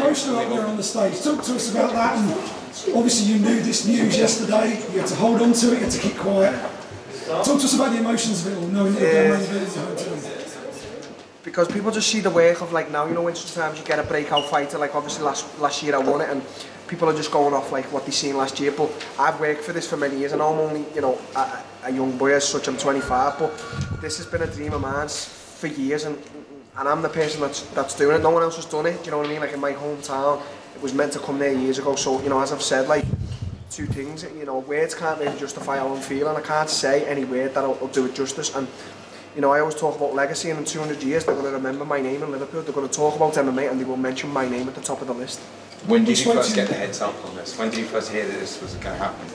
poster up there on the stage. Talk to us about that. And obviously you knew this news yesterday. You had to hold on to it. You had to keep quiet. Talk to us about the emotions of it all, knowing that you're going to main event. Because people just see the work of like now, you know, when sometimes you get a breakout fighter, like obviously last year I won it, and people are just going off like what they seen last year. But I've worked for this for many years, and I'm only, you know, a young boy as such. I'm 25, but this has been a dream of mine for years, and I'm the person that's doing it. No one else has done it. Do you know what I mean? Like in my hometown, it was meant to come there years ago. So you know, as I've said, like two things. You know, words can't really justify how I'm feeling. I can't say any word that'll do it justice. And you know, I always talk about legacy, and in 200 years they're going to remember my name in Liverpool. They're going to talk about MMA, and they will mention my name at the top of the list. When did you first get the heads up on this? When did you first hear that this was going to happen?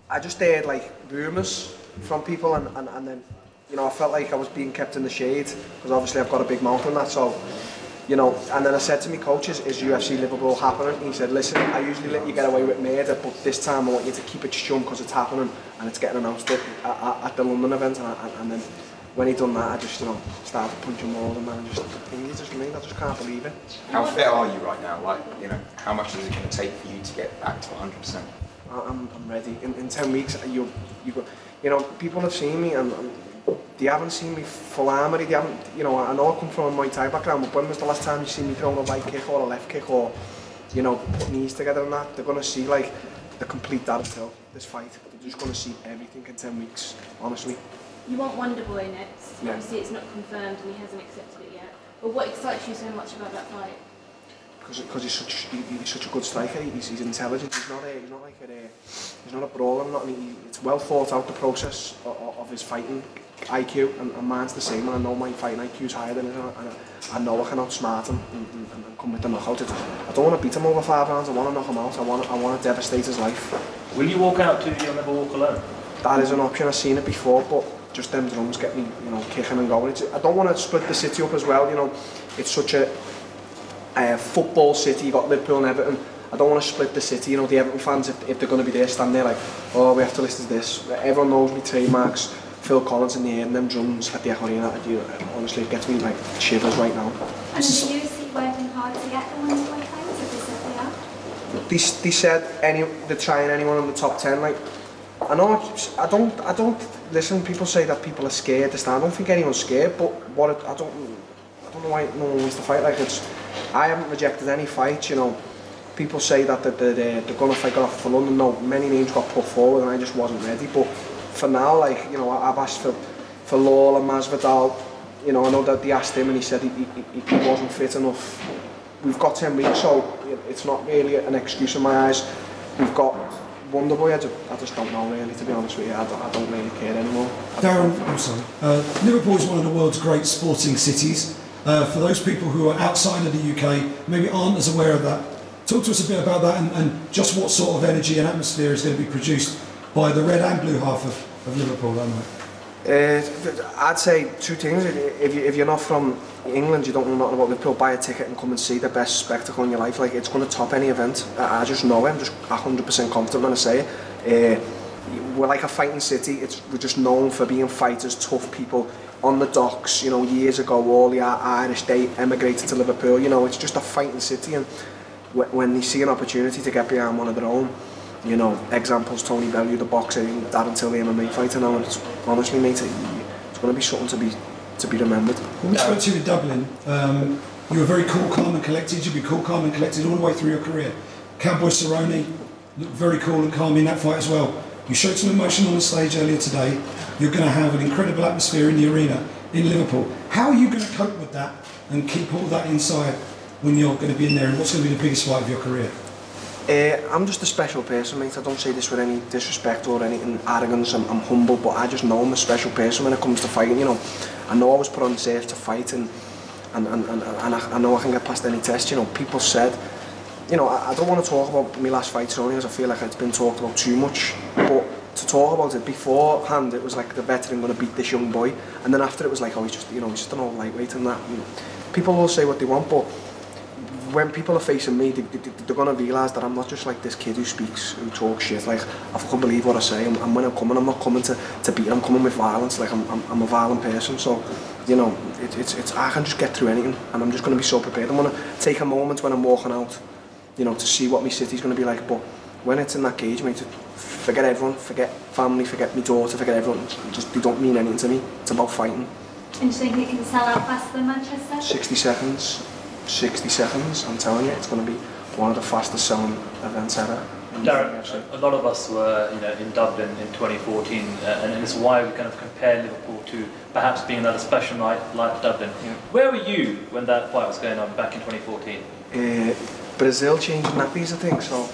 I just heard like rumours from people, and then, you know, I felt like I was being kept in the shade because obviously I've got a big mouth and that. So, you know, and then I said to my coaches, "Is UFC-Liverpool happening?" He said, "Listen, I usually let you get away with murder, but this time I want you to keep it shum because it's happening and it's getting announced at the London event." And then when he done that, I just, you know, started punching walls, and man, I just can't believe it. How fit are you right now? Like, you know, how much is it going to take for you to get back to 100%? I'm ready. In 10 weeks, you know, people have seen me, and they haven't seen me full armoury. They haven't, you know, I know I come from a Muay Thai background, but when was the last time you seen me throwing a right kick or a left kick, or, you know, put knees together and that? They're going to see like the complete Darren Till, this fight. They're just going to see everything in 10 weeks, honestly. You want Wonder Boy next. Yeah. Obviously it's not confirmed and he hasn't accepted it yet. But what excites you so much about that fight? Because he's such a good striker. He's intelligent. He's not a brawler. It's well thought out, the process of his fighting IQ, and mine's the same. And I know my fighting IQ is higher than his, and I know I can outsmart him and come with the knockout. I don't want to beat him over 5 rounds. I want to knock him out. I want to devastate his life. Will you walk out too? You'll never walk alone. That is an option. I've seen it before, but just them drums get me, you know, kicking and going. I don't want to split the city up as well. You know, it's such a football city. You got Liverpool and Everton. I don't want to split the city. You know, the Everton fans, if they're going to be there, stand there like, oh, we have to listen to this. Everyone knows me trademarks. Phil Collins in the air and them drums at the Echo Arena. Honestly, it gets me like shivers right now. And the UFC working hard to get them on the way home, so they said They said they're trying anyone in the top 10. Like, I know I don't listen. People say that people are scared to stand. I don't think anyone's scared, but I don't know why no one wants to fight. Like, I haven't rejected any fights. You know, people say that they're going to fight off for London. No, many names got put forward, and I just wasn't ready. But for now, like, you know, I've asked for Lawler, Masvidal. You know, I know that they asked him, and he said he wasn't fit enough. We've got 10 weeks, so it's not really an excuse in my eyes. We've got Wonder Boy. I just don't know really, to be honest with you. I don't really care anymore. Darren, I'm sorry. Liverpool is one of the world's great sporting cities. For those people who are outside of the UK, maybe aren't as aware of that, talk to us a bit about that, and just what sort of energy and atmosphere is going to be produced by the red and blue half of Liverpool that night. I'd say two things. If you're not from England, you don't know nothing about Liverpool, buy a ticket and come and see the best spectacle in your life. Like, it's going to top any event. I just know it. I'm just 100% confident when I say it. We're like a fighting city. We're just known for being fighters, tough people. On the docks, you know, years ago, all the Irish, they emigrated to Liverpool. You know, it's just a fighting city, and when they see an opportunity to get behind one of their own, you know, examples, Tony Bellew, the boxer, Darren Till, the MMA fighter now, and it's, honestly, mate, it's going to be something to be remembered. When we spoke to you in Dublin, you were very cool, calm and collected. You've been cool, calm and collected all the way through your career. Cowboy Cerrone looked very cool and calm in that fight as well. You showed some emotion on the stage earlier today. You're going to have an incredible atmosphere in the arena in Liverpool. How are you going to cope with that and keep all that inside when you're going to be in there, and what's going to be the biggest fight of your career? I'm just a special person, mate. I don't say this with any disrespect or any arrogance. I'm humble, but I just know I'm a special person when it comes to fighting. You know, I know I was put on this earth to fight, and I know I can get past any test. You know, people said, you know, I don't want to talk about my last fight only because I feel like it's been talked about too much. But to talk about it beforehand, it was like the veteran going to beat this young boy, and then after it was like, oh, he's just, you know, he's just an old lightweight and that. You know, people will say what they want, but when people are facing me, they're going to realise that I'm not just like this kid who talks shit. Like, I fucking believe what I say, and when I'm coming, I'm not coming to beat. I'm coming with violence. Like, I'm a violent person, so you know, I can just get through anything, and I'm just going to be so prepared. I'm going to take a moment when I'm walking out, you know, to see what my city's going to be like. But when it's in that cage, mate, forget everyone, forget family, forget my daughter, forget everyone. Just, they don't mean anything to me. It's about fighting. And do you think it can sell out faster than Manchester? 60 seconds. 60 seconds, I'm telling you, it's going to be one of the fastest selling events ever. Darren, a lot of us were, you know, in Dublin in 2014, and it's why we kind of compare Liverpool to perhaps being another special night like Dublin. Yeah. Where were you when that fight was going on back in 2014? Brazil changing nappies, I think. So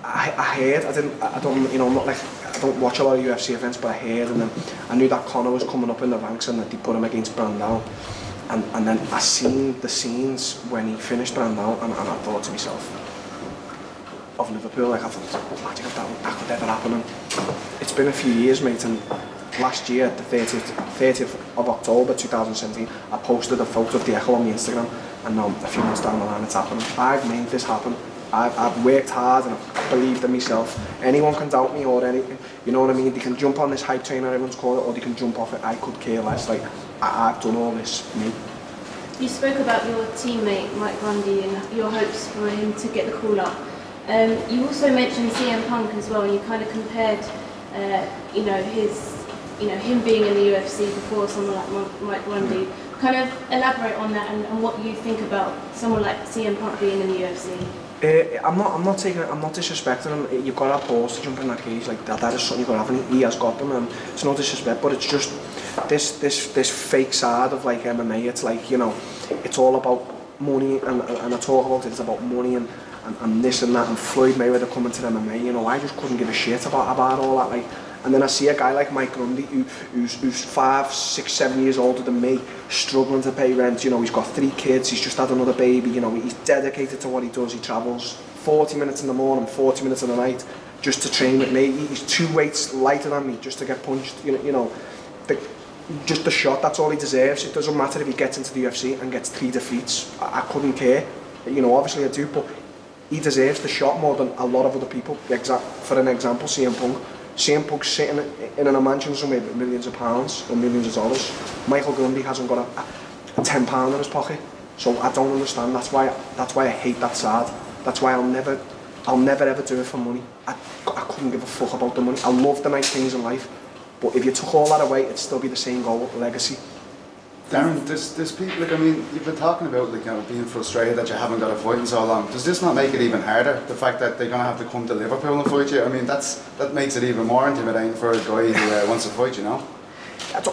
I heard. I don't. You know, I'm not like. I don't watch a lot of UFC events, but I heard, and then I knew that Conor was coming up in the ranks, and that they put him against Brandao. And then I seen the scenes when he finished Brandao, and I thought to myself, of Liverpool, like I thought, imagine if that could ever happen. And it's been a few years, mate, and last year, the 30th of October 2017, I posted a photo of the Echo on my Instagram, and now a few months down the line it's happening. I've made this happen. I've worked hard and I've believed in myself. Anyone can doubt me or anything, you know what I mean? They can jump on this hype train, everyone's called it, or they can jump off it. I could care less. Like, I've done all this, me. You spoke about your teammate Mike Grundy and your hopes for him to get the call up. You also mentioned CM Punk as well, and you kind of compared, you know, him being in the UFC before someone like Mike Grundy. Kind of elaborate on that and what you think about someone like CM Punk being in the UFC. I'm not disrespecting him. You've got to have balls to jump in that cage like that. That is something you've got to have, and he has got them. And it's no disrespect, but it's just this fake side of like MMA. It's like, you know, it's all about money, and I talk about it. It's about money and this and that. And Floyd Mayweather coming to MMA. You know, I just couldn't give a shit about all that. Like, and then I see a guy like Mike Grundy who's 5, 6, 7 years older than me, struggling to pay rent. You know, he's got 3 kids, he's just had another baby. You know, he's dedicated to what he does. He travels 40 minutes in the morning, 40 minutes in the night, just to train with me. He's 2 weights lighter than me just to get punched. You know, just the shot. That's all he deserves. It doesn't matter if he gets into the UFC and gets 3 defeats. I couldn't care. You know, obviously I do, but he deserves the shot more than a lot of other people. For an example, CM Punk. CM Punk's sitting in a mansion somewhere with millions of pounds or millions of dollars. Michael Grundy hasn't got a £10 in his pocket. So I don't understand. That's why I hate that side. That's why I'll never ever do it for money. I couldn't give a fuck about the money. I love the nice things in life, but if you took all that away, it'd still be the same goal, legacy. Darren, there's people, like, I mean, you've been talking about, like, you know, being frustrated that you haven't got a fight in so long. Does this not make it even harder? The fact that they're going to have to come to Liverpool and fight you? I mean, that makes it even more intimidating for a guy who wants to fight, you know?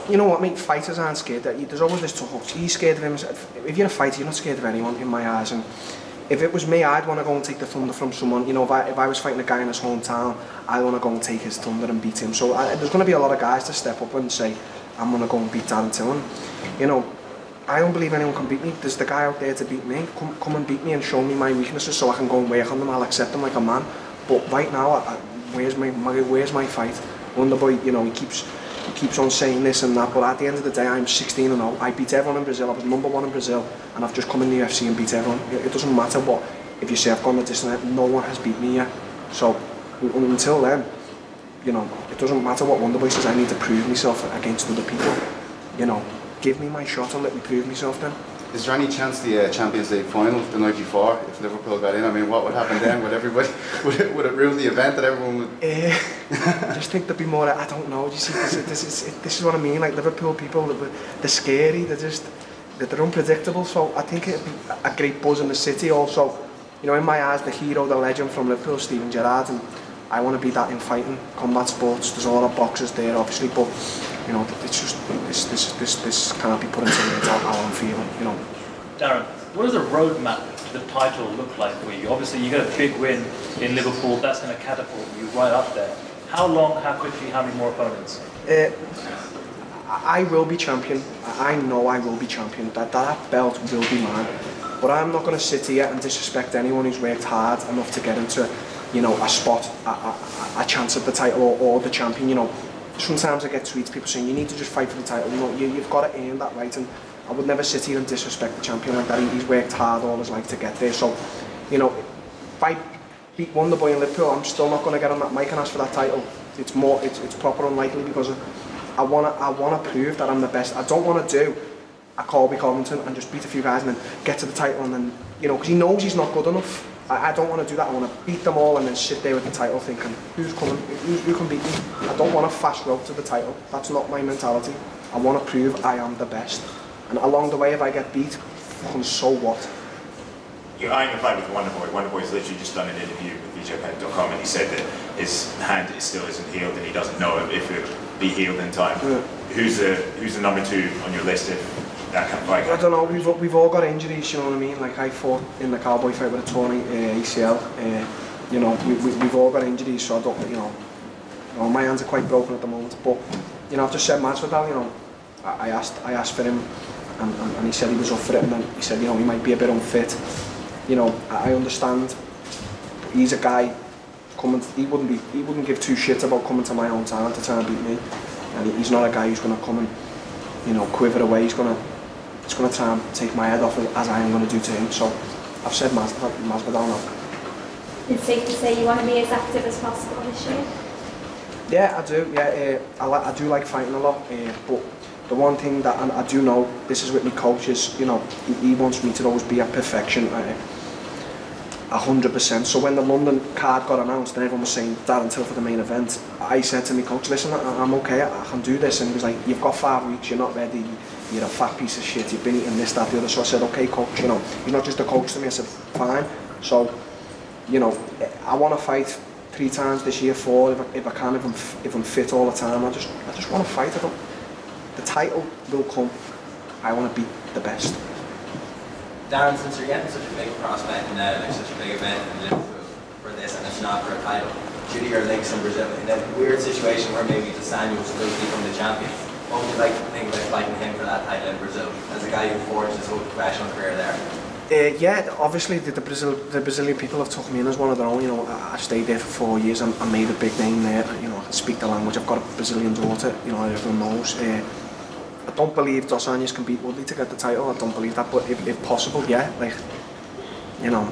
You know what, mate? Fighters aren't scared. There's always this talk. He's scared of him. If you're a fighter, you're not scared of anyone, in my eyes. And if it was me, I'd want to go and take the thunder from someone. You know, if I was fighting a guy in his hometown, I'd want to go and take his thunder and beat him. So there's going to be a lot of guys to step up and say, I'm going to go and beat Darren Till. And, you know, I don't believe anyone can beat me. There's the guy out there to beat me. Come and beat me and show me my weaknesses so I can go and work on them. I'll accept them like a man. But right now, where's my fight? Wonderboy, you know, he keeps on saying this and that. But at the end of the day, I'm 16-0. I beat everyone in Brazil. I was #1 in Brazil, and I've just come in the UFC and beat everyone. It doesn't matter what. If you say I've gone the distance, no one has beat me yet. So until then, you know, it doesn't matter what Wonderboy says. I need to prove myself against other people. You know. Give me my shot and let me prove myself then. Is there any chance the Champions League final the night before, if Liverpool got in? I mean, what would happen then? Would everybody, would it ruin the event that everyone would? I just think there'd be more. I don't know. You see, this is what I mean. Like, Liverpool people, they're scary. They're unpredictable. So I think it'd be a great buzz in the city. Also, you know, in my eyes, the hero, the legend from Liverpool, Steven Gerrard, and I want to be that in fighting, combat sports. There's a lot of boxers there, obviously, but you know, it's just this can't be put into words how I'm feeling, you know. Darren, what does the roadmap to the title look like for you? Obviously, you got a big win in Liverpool. That's going to catapult you right up there. How long? How quickly? How many more opponents? I will be champion. I know I will be champion. That belt will be mine. But I'm not going to sit here and disrespect anyone who's worked hard enough to get into, you know, a spot, a chance at the title or the champion. You know, sometimes I get tweets, people saying you need to just fight for the title. You know, you've got to earn that right, and I would never sit here and disrespect the champion like that. He's worked hard all his life to get there. So, you know, if I beat Wonderboy in Liverpool, I'm still not going to get on that mic and ask for that title. It's proper unlikely because of I wanna prove that I'm the best. I don't want to do a Colby Covington and just beat a few guys and then get to the title and then, you know, because he knows he's not good enough. I don't want to do that. I want to beat them all and then sit there with the title thinking, who's coming, who can beat me? I don't want a fast road to the title. That's not my mentality. I want to prove I am the best. And along the way, if I get beat, fucking so what? You're eyeing a fight with Wonderboy. Wonderboy's literally just done an interview with VJPet.com and he said that his hand still isn't healed and he doesn't know if it'll be healed in time. Yeah. Who's the number 2 on your list if that kind of fight? I don't know, we've all got injuries, you know what I mean? Like I fought in the Cowboy fight with a torn ACL. You know, we've all got injuries, so I don't, you know, my hands are quite broken at the moment. But, you know, I've just said Masvidal, you know, I asked for him and he said he was up for it and then he said, you know, he might be a bit unfit. You know, I understand. He's a guy coming. He wouldn't give 2 shits about coming to my hometown to try and beat me. And he's not a guy who's going to come and, you know, quiver away. He's going to try and take my head off as I am going to do to him. So I've said Masvidal now. It's safe to say you want to be as active as possible this year? Yeah, I do. Yeah, I do like fighting a lot. But the one thing that I do know, this is with my coach, is, you know, he wants me to always be at perfection. 100%. So when the London card got announced and everyone was saying Darren Till for the main event, I said to my coach, listen, I'm okay, I can do this. And he was like, you've got 5 weeks, you're not ready, you're a fat piece of shit, you've been eating this, that, the other. So I said, okay, coach, you know, he's not just a coach to me. I said, fine. So, you know, I want to fight 3 times this year, 4 if I can, if I'm fit all the time. I just want to fight. The title will come. I want to be the best. Darren, since you're getting such a big prospect now, like such a big event in Liverpool for this, and it's not for a title, due to your links in Brazil, in a weird situation where maybe Daniel will still become the champion, what would you like to think about fighting him for that title in Brazil, as a guy who forged his whole professional career there? Yeah, obviously the Brazilian people have took me in as one of their own. You know, I stayed there for 4 years and I made a big name there. You know, I can speak the language. I've got a Brazilian daughter. You know, everyone knows. I don't believe Dos Anjos can beat Woodley to get the title. I don't believe that, but if possible, yeah. Like, you know,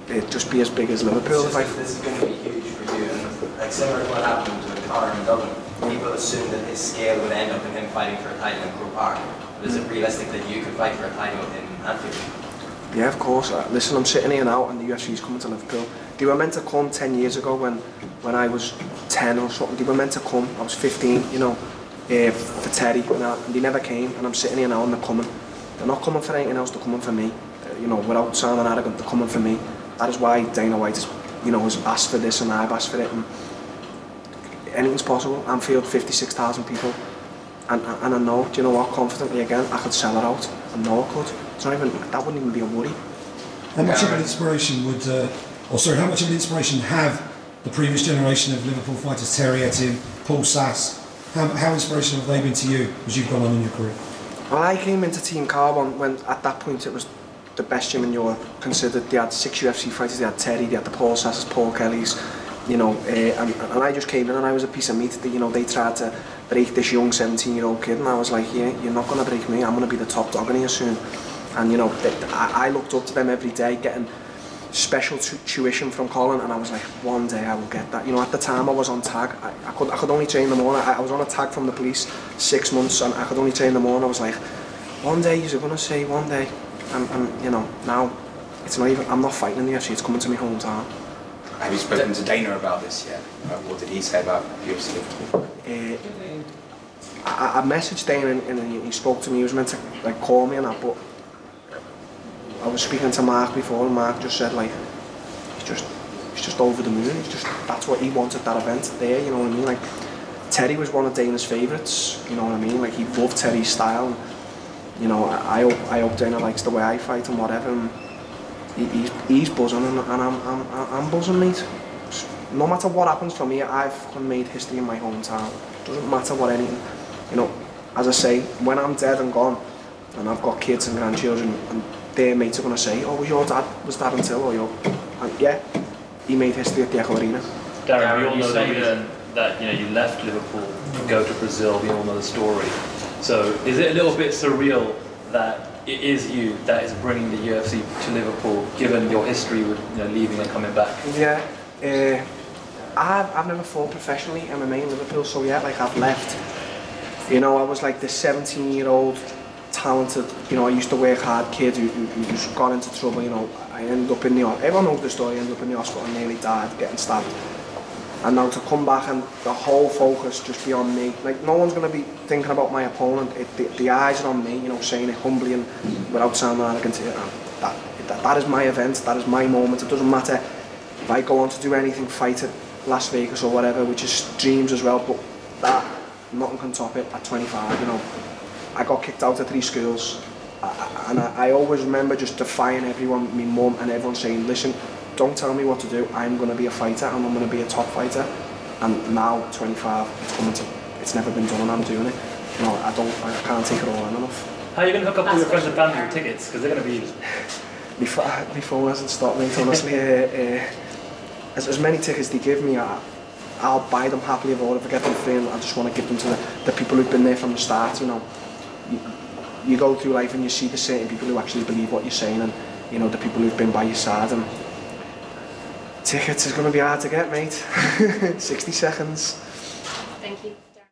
it'd just be as big as Liverpool. This is going to be huge for you, and like similar to what happened with Conor in Dublin. People assume that his scale would end up in him fighting for a title in Croke Park. But is it realistic that you could fight for a title in Anfield? Yeah, of course. Listen, I'm sitting here now and the UFC is coming to Liverpool. They were meant to come 10 years ago when I was 10 or something. They were meant to come. I was 15, you know, for Terry and they never came, and I'm sitting here now and they're coming. They're not coming for anything else, they're coming for me. You know, without sounding arrogant, they're coming for me. That is why Dana White has, you know, has asked for this and I've asked for it. And anything's possible. Anfield, 56,000 people. And I know, do you know what, confidently again, I could sell it out. I know I could. It's not even, that wouldn't even be a worry. How much of an inspiration how much of an inspiration have the previous generation of Liverpool fighters, Terry Etim, Paul Sass, how inspirational have they been to you as you've gone on in your career? Well, I came into Team Carbon when at that point it was the best gym in Europe, considered. They had 6 UFC fighters, they had Terry, they had the Paul Sasses, Paul Kellys, you know, and I just came in and I was a piece of meat that, you know, they tried to break this young 17-year-old kid, and I was like, yeah, you're not going to break me, I'm going to be the top dog in here soon. And, you know, I looked up to them every day, getting special tuition from Colin, and I was like, one day I will get that. You know, at the time I was on tag. I could only train in the morning. I was on a tag from the police 6 months, and I could only train in the morning. I was like, one day you're going to say, one day. And you know, now it's not even, I'm not fighting in the UFC, it's coming to my hometown. Have you spoken to Dana about this yet? What did he say about UFC Liverpool? I messaged Dana and he spoke to me. He was meant to like call me and that, but I was speaking to Mark before, and Mark just said like, he's just over the moon. That's what he wanted, that event there. You know what I mean? Like, Terry was one of Dana's favourites. You know what I mean? Like, he loved Terry's style. And, you know, I hope Dana likes the way I fight and whatever. And he's buzzing, and I'm buzzing, mate. No matter what happens for me, I've made history in my hometown. Doesn't matter what anything. You know, as I say, when I'm dead and gone, and I've got kids and grandchildren, and their mates are going to say, oh, was your dad, was Darren Till, or your... And yeah, he made history at the Echo Arena. Darren, we all know that you know, you left Liverpool to go to Brazil, we all know the story. So is it a little bit surreal that it is you that is bringing the UFC to Liverpool, given your history with, you know, leaving and coming back? Yeah, I've never fought professionally MMA in Liverpool, so yeah, like I've left You know, I was like this 17-year-old, talented, you know, I used to work hard kid who just got into trouble, you know. I ended up in the, everyone knows the story, I ended up in the hospital and nearly died, getting stabbed. And now to come back and the whole focus just be on me, like no one's going to be thinking about my opponent, the eyes are on me, you know, saying it humbly and without sounding arrogant here. That is my event, that is my moment. It doesn't matter if I go on to do anything, fight at Las Vegas or whatever, which is dreams as well, but that, nothing can top it at 25, you know. I got kicked out of 3 schools, and I always remember just defying everyone, my mum and everyone saying, listen, don't tell me what to do, I'm going to be a fighter and I'm going to be a top fighter. And now at 25, it's never been done and I'm doing it. You know, I can't take it all in enough. How are you going to hook up with your friends and family with tickets? Because they're going to be... My phone hasn't stopped me, honestly. As many tickets they give me, I'll buy them happily if I get them free, and I just want to give them to the people who've been there from the start, you know. You go through life and you see the certain people who actually believe what you're saying, and you know, the people who've been by your side, and tickets is going to be hard to get, mate. 60 seconds. Thank you.